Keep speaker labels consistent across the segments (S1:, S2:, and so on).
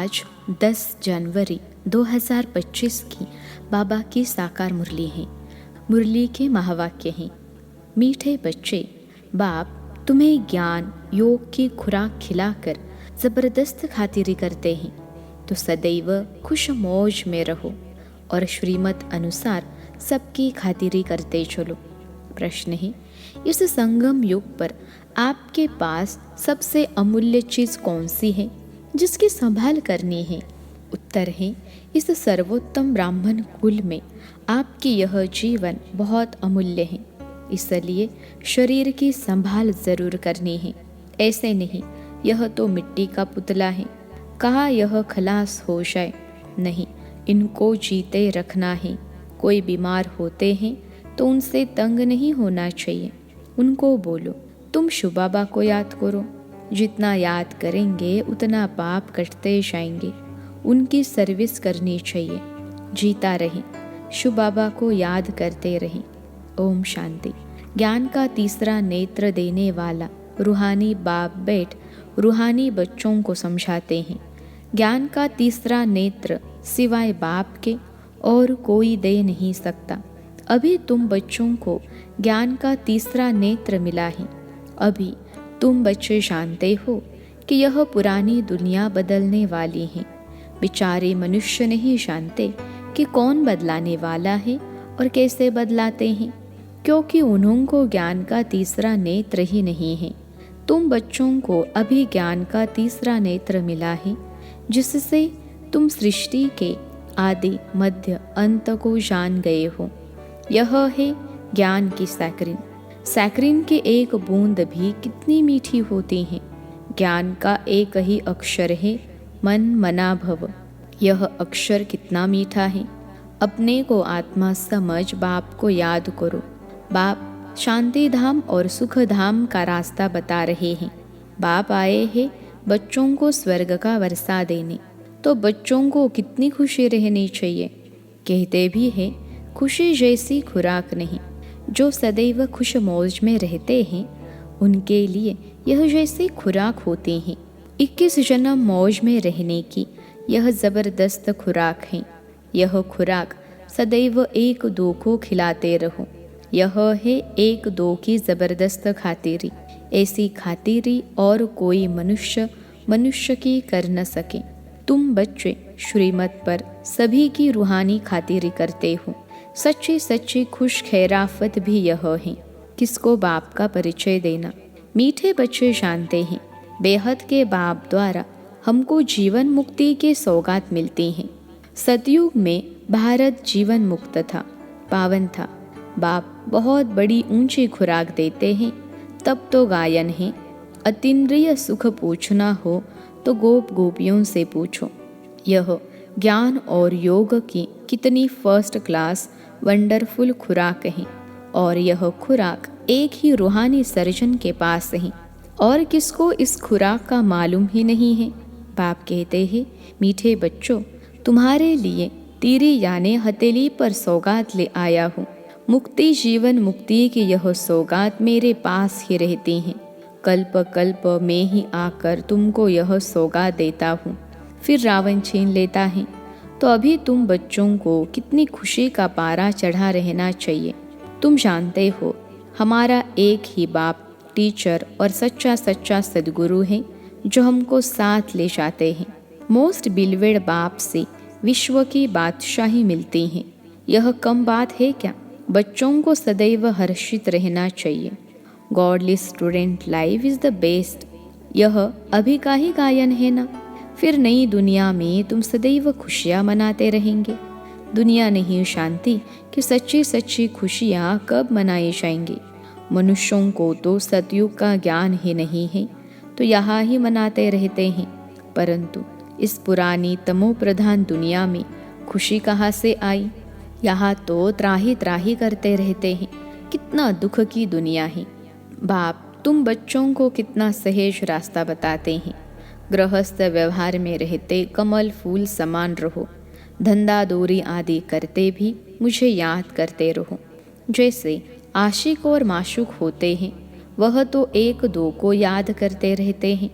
S1: आज 10 जनवरी 2025 की बाबा की साकार मुरली है। मुरली के महावाक्य हैं, मीठे बच्चे, बाप तुम्हें ज्ञान योग की खुराक खिलाकर ज़बरदस्त खातिरी करते हैं, तो सदैव खुश मौज में रहो और श्रीमत अनुसार सबकी खातिरी करते चलो। प्रश्न है, इस संगम युग पर आपके पास सबसे अमूल्य चीज़ कौन सी है जिसकी संभाल करनी है? उत्तर है, इस सर्वोत्तम ब्राह्मण कुल में आपकी यह जीवन बहुत अमूल्य है, इसलिए शरीर की संभाल जरूर करनी है। ऐसे नहीं, यह तो मिट्टी का पुतला है, कहा यह खलास हो जाए, नहीं, इनको जीते रखना है। कोई बीमार होते हैं तो उनसे तंग नहीं होना चाहिए। उनको बोलो तुम शिव बाबा को याद करो, जितना याद करेंगे उतना पाप कटते जाएंगे। उनकी सर्विस करनी चाहिए, जीता रहे, शिव बाबा को याद करते रहें। ओम शांति। ज्ञान का तीसरा नेत्र देने वाला रूहानी बाप बैठ रूहानी बच्चों को समझाते हैं। ज्ञान का तीसरा नेत्र सिवाय बाप के और कोई दे नहीं सकता। अभी तुम बच्चों को ज्ञान का तीसरा नेत्र मिला है। अभी तुम बच्चे जानते हो कि यह पुरानी दुनिया बदलने वाली है। बेचारे मनुष्य नहीं जानते कि कौन बदलाने वाला है और कैसे बदलाते हैं, क्योंकि उन्हों को ज्ञान का तीसरा नेत्र ही नहीं है। तुम बच्चों को अभी ज्ञान का तीसरा नेत्र मिला है, जिससे तुम सृष्टि के आदि मध्य अंत को जान गए हो। यह है ज्ञान की सैकरिन। सैकरिन की एक बूंद भी कितनी मीठी होती है। ज्ञान का एक ही अक्षर है, मन मना भव। यह अक्षर कितना मीठा है। अपने को आत्मा समझ बाप को याद करो। बाप शांति धाम और सुख धाम का रास्ता बता रहे हैं। बाप आए हैं बच्चों को स्वर्ग का वर्षा देने, तो बच्चों को कितनी खुशी रहनी चाहिए। कहते भी हैं, खुशी जैसी खुराक नहीं। जो सदैव खुश मौज में रहते हैं उनके लिए यह जैसी खुराक होती है। 21 जन्म मौज में रहने की यह ज़बरदस्त खुराक है। यह खुराक सदैव एक दो को खिलाते रहो। यह है एक दो की ज़बरदस्त खातिरी। ऐसी खातिरी और कोई मनुष्य की कर न सके। तुम बच्चे श्रीमत पर सभी की रूहानी खातिरी करते हो। सच्ची सच्ची खुश खैराफत भी यह है, किसको बाप का परिचय देना। मीठे बच्चे जानते हैं, बेहद के बाप द्वारा हमको जीवन मुक्ति के सौगात मिलती हैं। सतयुग में भारत जीवन मुक्त था, पावन था। बाप बहुत बड़ी ऊंची खुराक देते हैं। तब तो गायन है, अतीन्द्रिय सुख पूछना हो तो गोप गोपियों से पूछो। यह ज्ञान और योग की कितनी फर्स्ट क्लास वंडरफुल खुराक है, और यह खुराक एक ही रूहानी सर्जन के पास है, और किसको इस खुराक का मालूम ही नहीं है। बाप कहते हैं, मीठे बच्चों, तुम्हारे लिए तीरी यानी हथेली पर सौगात ले आया हूँ। मुक्ति जीवन मुक्ति की यह सौगात मेरे पास ही रहती है। कल्प कल्प में ही आकर तुमको यह सौगात देता हूँ, फिर रावण छीन लेता है। तो अभी तुम बच्चों को कितनी खुशी का पारा चढ़ा रहना चाहिए। तुम जानते हो, हमारा एक ही बाप टीचर और सच्चा सदगुरु है, जो हमको साथ ले जाते हैं। मोस्ट बिलवेड बाप से विश्व की बादशाही मिलती है। यह कम बात है क्या? बच्चों को सदैव हर्षित रहना चाहिए। Godly student life is the best. यह अभी का ही गायन है ना। फिर नई दुनिया में तुम सदैव खुशियाँ मनाते रहेंगे। दुनिया नहीं जानती कि सच्ची सच्ची खुशियाँ कब मनाई जाएंगी। मनुष्यों को तो सतयुग का ज्ञान ही नहीं है, तो यहाँ ही मनाते रहते हैं। परंतु इस पुरानी तमो प्रधान दुनिया में खुशी कहाँ से आई? यहाँ तो त्राही त्राही करते रहते हैं। कितना दुख की दुनिया है। बाप तुम बच्चों को कितना सहज रास्ता बताते हैं। गृहस्थ व्यवहार में रहते कमल फूल समान रहो। धंधा दूरी आदि करते भी मुझे याद करते रहो। जैसे आशिक और माशूक होते हैं, वह तो एक दो को याद करते रहते हैं।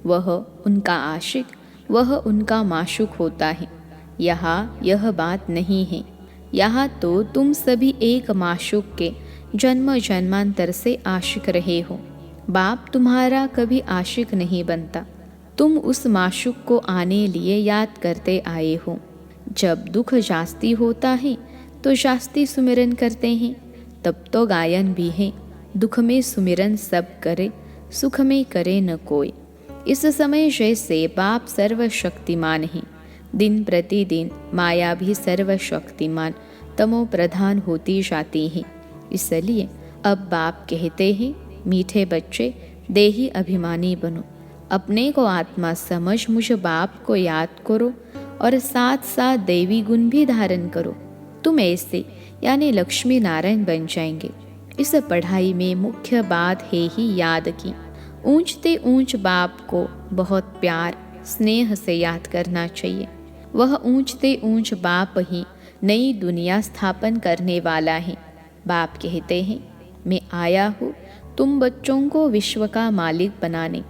S1: वह उनका आशिक वह उनका माशूक होता है। यहाँ यह बात नहीं है। यहाँ तो तुम सभी एक माशूक के जन्म जन्मांतर से आशिक रहे हो। बाप तुम्हारा कभी आशिक नहीं बनता। तुम उस माशूक को आने लिए याद करते आए हो। जब दुख जास्ती होता है तो जास्ती सुमिरन करते हैं। तब तो गायन भी है, दुख में सुमिरन सब करे, सुख में करे न कोई। इस समय जैसे बाप सर्वशक्तिमान है, दिन प्रतिदिन माया भी सर्वशक्तिमान तमो प्रधान होती जाती है। इसलिए अब बाप कहते हैं, मीठे बच्चे देही अभिमानी बनो, अपने को आत्मा समझ मुझ बाप को याद करो और साथ साथ देवी गुण भी धारण करो। तुम ऐसे यानी लक्ष्मी नारायण बन जाएंगे। इस पढ़ाई में मुख्य बात है ही याद की। ऊंचते ऊंच बाप को बहुत प्यार स्नेह से याद करना चाहिए। वह ऊंचते ऊंच बाप ही नई दुनिया स्थापन करने वाला है। बाप कहते हैं, मैं आया हूँ तुम बच्चों को विश्व का मालिक बनाने।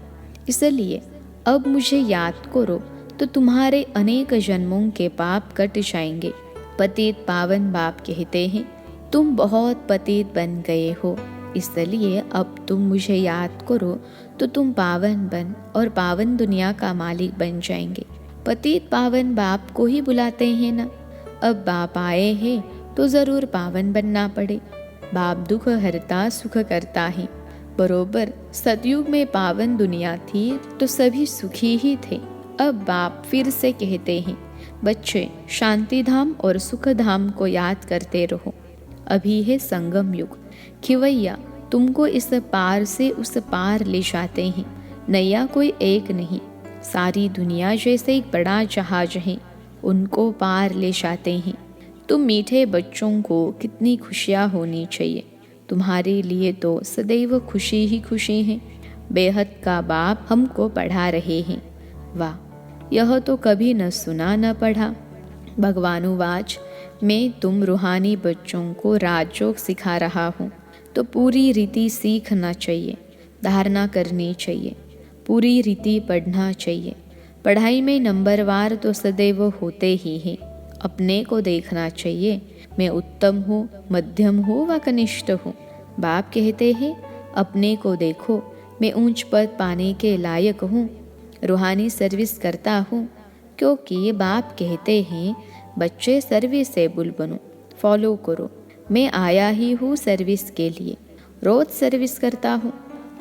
S1: इसलिए अब मुझे याद करो तो तुम्हारे अनेक जन्मों के पाप कट जाएंगे। पतित पावन बाप कहते हैं, तुम बहुत पतित बन गए हो, इसलिए अब तुम मुझे याद करो तो तुम पावन बन और पावन दुनिया का मालिक बन जाएंगे। पतित पावन बाप को ही बुलाते हैं ना। अब बाप आए हैं तो ज़रूर पावन बनना पड़े। बाप दुख हरता सुख करता है। बरोबर सतयुग में पावन दुनिया थी तो सभी सुखी ही थे। अब बाप फिर से कहते हैं, बच्चे शांति धाम और सुख धाम को याद करते रहो। अभी है संगम युग। खिवैया तुमको इस पार से उस पार ले जाते हैं। नैया कोई एक नहीं, सारी दुनिया जैसे एक बड़ा जहाज है, उनको पार ले जाते हैं। तुम मीठे बच्चों को कितनी खुशियाँ होनी चाहिए। तुम्हारे लिए तो सदैव खुशी ही खुशी है। बेहद का बाप हमको पढ़ा रहे हैं। वाह, यह तो कभी न सुना न पढ़ा। भगवानुवाच, मैं तुम रूहानी बच्चों को राजयोग सिखा रहा हूँ तो पूरी रीति सीखना चाहिए, धारणा करनी चाहिए, पूरी रीति पढ़ना चाहिए। पढ़ाई में नंबरवार तो सदैव होते ही हैं। अपने को देखना चाहिए, मैं उत्तम हूँ, मध्यम हूँ व कनिष्ठ हूँ। बाप कहते हैं, अपने को देखो, मैं ऊंच पद पाने के लायक हूँ, रूहानी सर्विस करता हूँ। क्योंकि बाप कहते हैं, बच्चे सर्विसेबल बनो, फॉलो करो। मैं आया ही हूँ सर्विस के लिए, रोज सर्विस करता हूँ।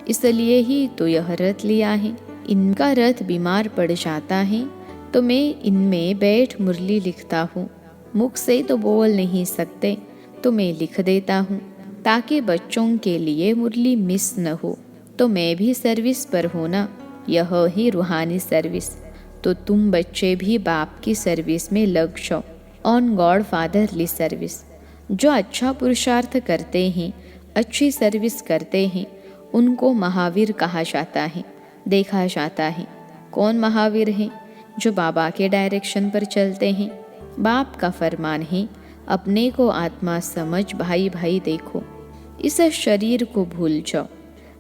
S1: इसलिए ही तो यह रथ लिया है। इनका रथ बीमार पड़ जाता है तो मैं इनमें बैठ मुरली लिखता हूँ। मुख से तो बोल नहीं सकते तो मैं लिख देता हूँ, ताकि बच्चों के लिए मुरली मिस न हो। तो मैं भी सर्विस पर हूँ ना, यह ही रूहानी सर्विस। तो तुम बच्चे भी बाप की सर्विस में लग जाओ, ऑन गॉड फादरली सर्विस। जो अच्छा पुरुषार्थ करते हैं, अच्छी सर्विस करते हैं, उनको महावीर कहा जाता है, देखा जाता है। कौन महावीर है? जो बाबा के डायरेक्शन पर चलते हैं। बाप का फरमान है, अपने को आत्मा समझ भाई भाई देखो, इस शरीर को भूल जाओ।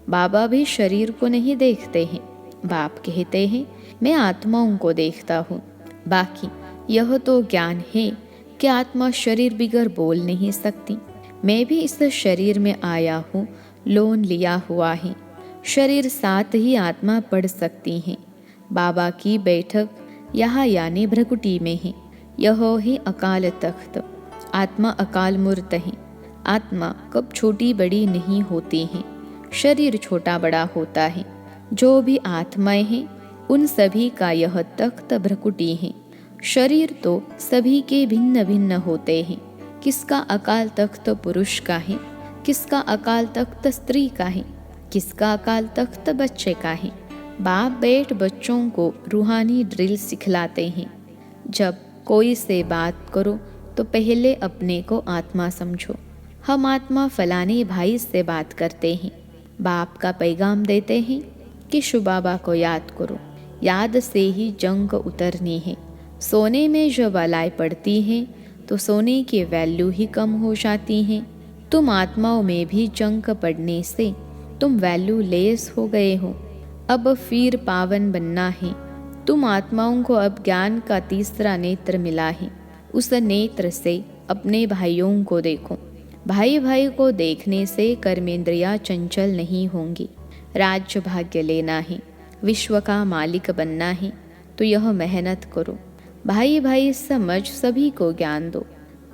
S1: बाबा भी शरीर को नहीं देखते हैं। बाप कहते हैं, मैं आत्माओं को देखता हूँ। बाकी यह तो ज्ञान है कि आत्मा शरीर बिगर बोल नहीं सकती। मैं भी इस शरीर में आया हूँ, लोन लिया हुआ है। शरीर साथ ही आत्मा पढ़ सकती है। बाबा की बैठक यहाँ यानी भ्रकुटी में है। यह ही अकाल तख्त। आत्मा अकाल मूर्त है। आत्मा कब छोटी बड़ी नहीं होती है, शरीर छोटा बड़ा होता है। जो भी आत्माएं हैं उन सभी का यह तख्त भ्रकुटी है। शरीर तो सभी के भिन्न भिन्न होते हैं। किसका अकाल तख्त पुरुष का है, किसका अकाल तख्त स्त्री का है, किसका अकाल तख्त बच्चे का है। बाप बैठ बच्चों को रूहानी ड्रिल सिखलाते हैं। जब कोई से बात करो तो पहले अपने को आत्मा समझो। हम आत्मा फलाने भाई से बात करते हैं। बाप का पैगाम देते हैं कि शुबाबा को याद करो, याद से ही जंग उतरनी है। सोने में जो बलाई पड़ती है तो सोने की वैल्यू ही कम हो जाती है। तुम आत्माओं में भी जंग पड़ने से तुम वैल्यू लेस हो गए हो। अब फिर पावन बनना है, तुम आत्माओं को अब ज्ञान का तीसरा नेत्र मिला है। उस नेत्र से अपने भाइयों को देखो। भाई भाई को देखने से कर्मेंद्रियां चंचल नहीं होंगी। राज्य भाग्य लेना है, विश्व का मालिक बनना है, तो यह मेहनत करो। भाई भाई समझ सभी को ज्ञान दो,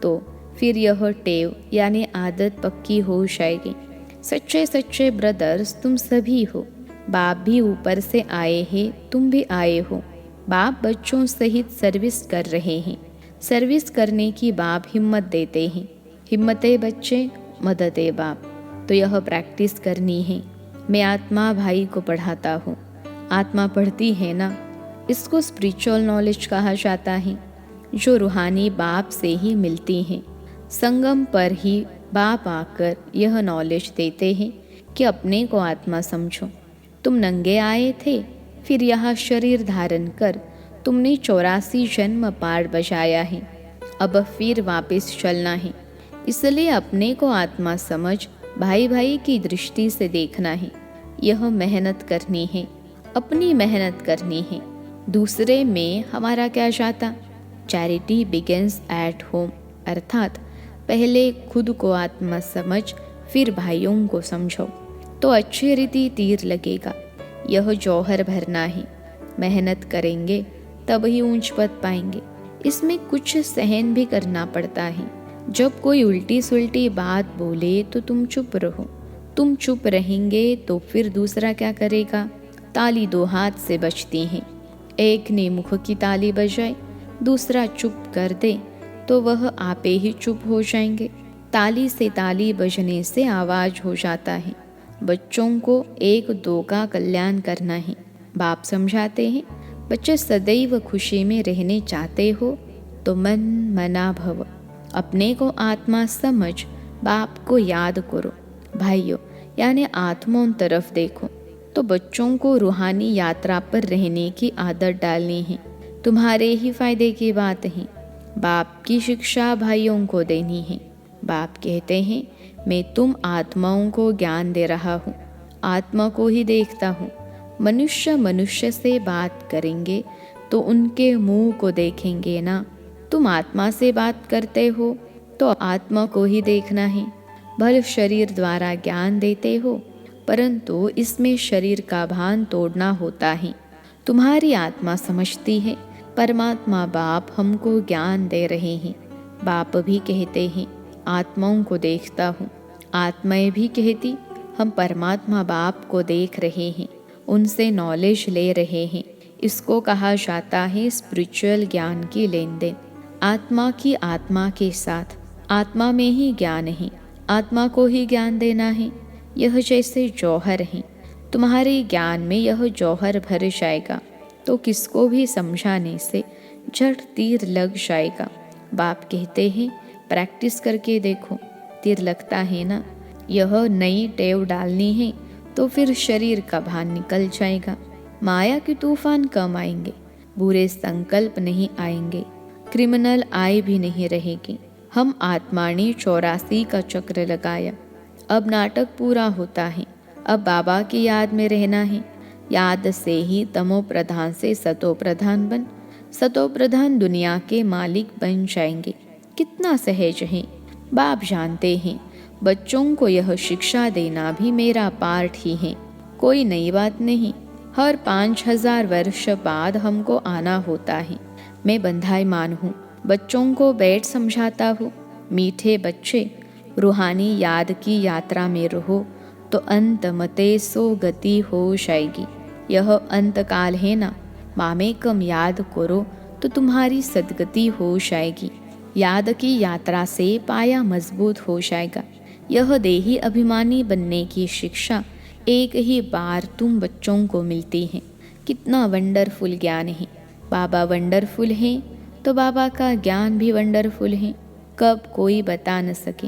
S1: तो फिर यह टेव यानी आदत पक्की हो जाएगी। सच्चे सच्चे ब्रदर्स तुम सभी हो। बाप भी ऊपर से आए हैं, तुम भी आए हो। बाप बच्चों सहित सर्विस कर रहे हैं। सर्विस करने की बाप हिम्मत देते हैं। हिम्मते बच्चे, मददे बाप। तो यह प्रैक्टिस करनी है। मैं आत्मा भाई को पढ़ाता हूँ। आत्मा पढ़ती है ना, इसको स्पिरिचुअल नॉलेज कहा जाता है, जो रूहानी बाप से ही मिलती है। संगम पर ही बाप आकर यह नॉलेज देते हैं कि अपने को आत्मा समझो। तुम नंगे आए थे, फिर यह शरीर धारण कर तुमने 84 जन्म पार बजाया है। अब फिर वापस चलना है। इसलिए अपने को आत्मा समझ भाई भाई की दृष्टि से देखना है। यह मेहनत करनी है, अपनी मेहनत करनी है। दूसरे में हमारा क्या जाता। चैरिटी बिगिंस एट होम, अर्थात पहले खुद को आत्मा समझ फिर भाइयों को समझो, तो अच्छी रीति तीर लगेगा। यह जौहर भरना है। मेहनत करेंगे तब ही ऊंच पद पाएंगे। इसमें कुछ सहन भी करना पड़ता है। जब कोई उल्टी सुल्टी बात बोले तो तुम चुप रहो। तुम चुप रहेंगे तो फिर दूसरा क्या करेगा। ताली दो हाथ से बजती है। एक ने मुख की ताली बजाई, दूसरा चुप कर दे तो वह आपे ही चुप हो जाएंगे। ताली से ताली बजने से आवाज हो जाता है। बच्चों को एक दो का कल्याण करना है। बाप समझाते हैं, बच्चे सदैव खुशी में रहने चाहते हो तो मन मना भव। अपने को आत्मा समझ बाप को याद करो। भाइयों यानी आत्माओं तरफ देखो। तो बच्चों को रूहानी यात्रा पर रहने की आदत डालनी है। तुम्हारे ही फायदे की बात है। बाप की शिक्षा भाइयों को देनी है। बाप कहते हैं, मैं तुम आत्माओं को ज्ञान दे रहा हूँ, आत्मा को ही देखता हूँ। मनुष्य मनुष्य से बात करेंगे तो उनके मुंह को देखेंगे ना। तुम आत्मा से बात करते हो तो आत्मा को ही देखना है। भले शरीर द्वारा ज्ञान देते हो, परंतु इसमें शरीर का भान तोड़ना होता है। तुम्हारी आत्मा समझती है परमात्मा बाप हमको ज्ञान दे रहे हैं। बाप भी कहते हैं, आत्माओं को देखता हूँ। आत्माएं भी कहती, हम परमात्मा बाप को देख रहे हैं, उनसे नॉलेज ले रहे हैं। इसको कहा जाता है स्पिरिचुअल ज्ञान की लेन देन। आत्मा की आत्मा के साथ, आत्मा में ही ज्ञान है, आत्मा को ही ज्ञान देना है। यह जैसे जौहर है, तुम्हारे ज्ञान में यह जौहर भर जाएगा तो किसको भी समझाने से झट तीर लग जाएगा। बाप कहते हैं, प्रैक्टिस करके देखो, तीर लगता है ना। यह नई टेव डालनी है तो फिर शरीर का भान निकल जाएगा। माया के तूफान कम आएंगे, बुरे संकल्प नहीं आएंगे, क्रिमिनल आय भी नहीं रहेगी। हम आत्मा ने 84 का चक्र लगाया। अब नाटक पूरा होता है। अब बाबा की याद में रहना है। याद से ही तमो प्रधान से सतो प्रधान बन, सतो प्रधान दुनिया के मालिक बन जाएंगे। कितना सहज है। बाप जानते हैं, बच्चों को यह शिक्षा देना भी मेरा पार्ट ही है। कोई नई बात नहीं। हर 5000 वर्ष बाद हमको आना होता है। मैं बंधाईमान हूँ, बच्चों को बैठ समझाता हूँ। मीठे बच्चे, रूहानी याद की यात्रा में रहो तो अंत मते सो गति हो जाएगी। यह अंत काल है ना। मामेकम याद करो तो तुम्हारी सदगति हो जाएगी। याद की यात्रा से पाया मजबूत हो जाएगा। यह देही अभिमानी बनने की शिक्षा एक ही बार तुम बच्चों को मिलती है। कितना वंडरफुल ज्ञान है। बाबा वंडरफुल हैं तो बाबा का ज्ञान भी वंडरफुल है। कब कोई बता न सके।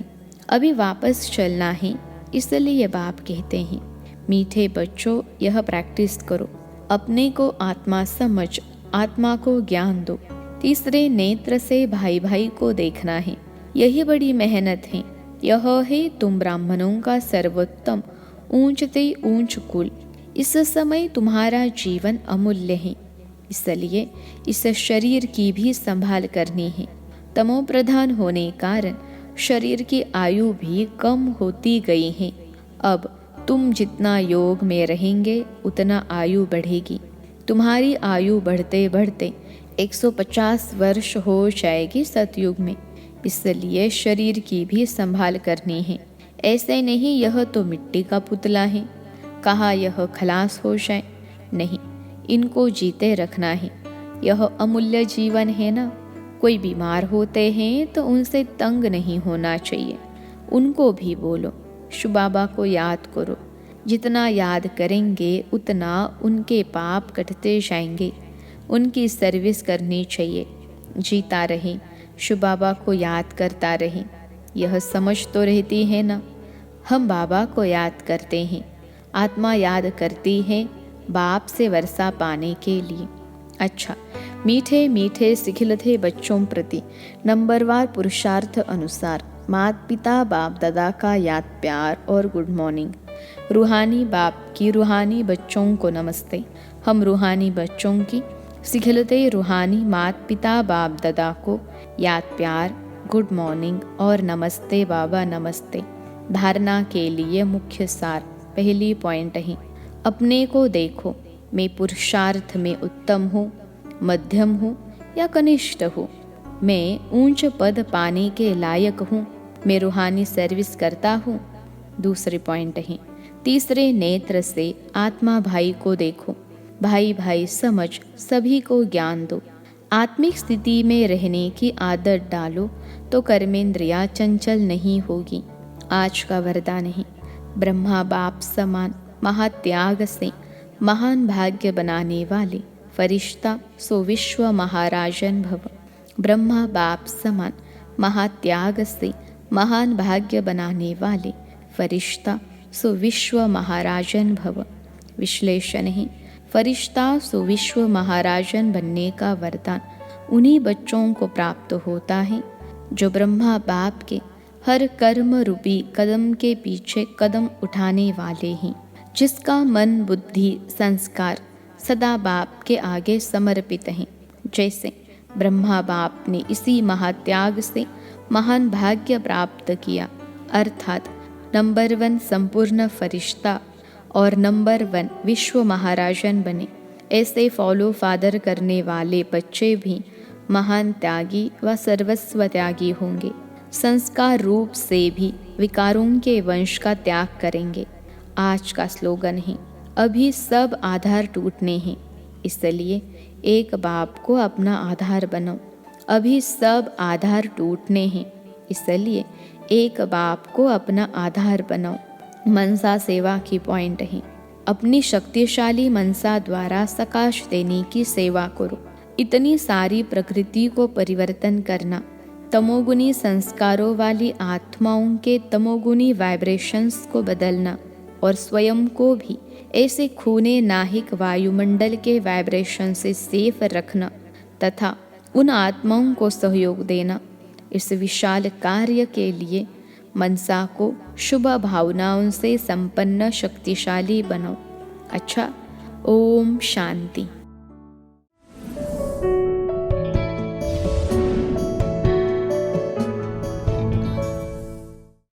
S1: अभी वापस चलना है, इसलिए बाप कहते हैं, मीठे बच्चों यह प्रैक्टिस करो। अपने को आत्मा समझ आत्मा को ज्ञान दो। तीसरे नेत्र से भाई भाई को देखना है। यही बड़ी मेहनत है। यह है तुम ब्राह्मणों का सर्वोत्तम ऊंच से ऊंच कुल। इस समय तुम्हारा जीवन अमूल्य है। इसलिए इस शरीर की भी संभाल करनी है। तमो प्रधान होने कारण शरीर की आयु भी कम होती गई है। अब तुम जितना योग में रहेंगे उतना आयु बढ़ेगी। तुम्हारी आयु बढ़ते बढ़ते 150 वर्ष हो जाएगी सतयुग में। इसलिए शरीर की भी संभाल करनी है। ऐसे नहीं यह तो मिट्टी का पुतला है, कहा यह खलास हो जाए। नहीं, इनको जीते रखना है। यह अमूल्य जीवन है ना। कोई बीमार होते हैं तो उनसे तंग नहीं होना चाहिए। उनको भी बोलो, शिव बाबा को याद करो। जितना याद करेंगे उतना उनके पाप कटते जाएंगे। उनकी सर्विस करनी चाहिए। जीता रहे, शिव बाबा को याद करता रहे। यह समझ तो रहती है ना। हम बाबा को याद करते हैं, आत्मा याद करती है बाप से वर्षा पाने के लिए। अच्छा, मीठे मीठे सिखिलते बच्चों प्रति नंबरवार पुरुषार्थ अनुसार माता पिता बाप दादा का याद प्यार और गुड मॉर्निंग। रूहानी बाप की रूहानी बच्चों को नमस्ते। हम रूहानी बच्चों की सिखिलते रूहानी माता पिता बाप दादा को याद प्यार, गुड मॉर्निंग और नमस्ते बाबा नमस्ते। धारणा के लिए मुख्य सार पहली पॉइंट है, अपने को देखो। मैं पुरुषार्थ में उत्तम हूँ, मध्यम हूँ या कनिष्ठ हूँ। मैं ऊंच पद पाने के लायक हूँ। मैं रूहानी सर्विस करता हूँ। दूसरे पॉइंट है, तीसरे नेत्र से आत्मा भाई को देखो। भाई भाई समझ सभी को ज्ञान दो। आत्मिक स्थिति में रहने की आदत डालो तो कर्मेंद्रियाँ चंचल नहीं होगी। आज का वरदान है, ब्रह्मा बाप समान महात्याग से महान भाग्य बनाने वाले फरिश्ता सो विश्व महाराजन भव। ब्रह्मा बाप समान महात्याग से महान भाग्य बनाने वाले फरिश्ता सो विश्व महाराजन भव। विश्लेषण है, फरिश्ता सो विश्व महाराजन बनने का वरदान उन्हीं बच्चों को प्राप्त होता है जो ब्रह्मा बाप के हर कर्म रूपी कदम के पीछे कदम उठाने वाले हैं, जिसका मन बुद्धि संस्कार सदा बाप के आगे समर्पित हैं। जैसे ब्रह्मा बाप ने इसी महात्याग से महान भाग्य प्राप्त किया, अर्थात नंबर 1 संपूर्ण फरिश्ता और नंबर 1 विश्व महाराजन बने। ऐसे फॉलो फादर करने वाले बच्चे भी महान त्यागी व सर्वस्व त्यागी होंगे। संस्कार रूप से भी विकारों के वंश का त्याग करेंगे। आज का स्लोगन है, अभी सब आधार टूटने हैं, इसलिए एक बाप को अपना आधार बनाओ। अभी सब आधार टूटने हैं, इसलिए एक बाप को अपना आधार बनाओ। मनसा सेवा की पॉइंट है, अपनी शक्तिशाली मनसा द्वारा सकाश देने की सेवा करो। इतनी सारी प्रकृति को परिवर्तन करना, तमोगुनी संस्कारों वाली आत्माओं के तमोगुनी वाइब्रेशंस को बदलना और स्वयं को भी ऐसे खूने नाहिक वायुमंडल के वाइब्रेशन से सेफ रखना तथा उन आत्माओं को सहयोग देना। इस विशाल कार्य के लिए मनसा को शुभ भावनाओं से संपन्न शक्तिशाली बनाओ। अच्छा, ओम शांति।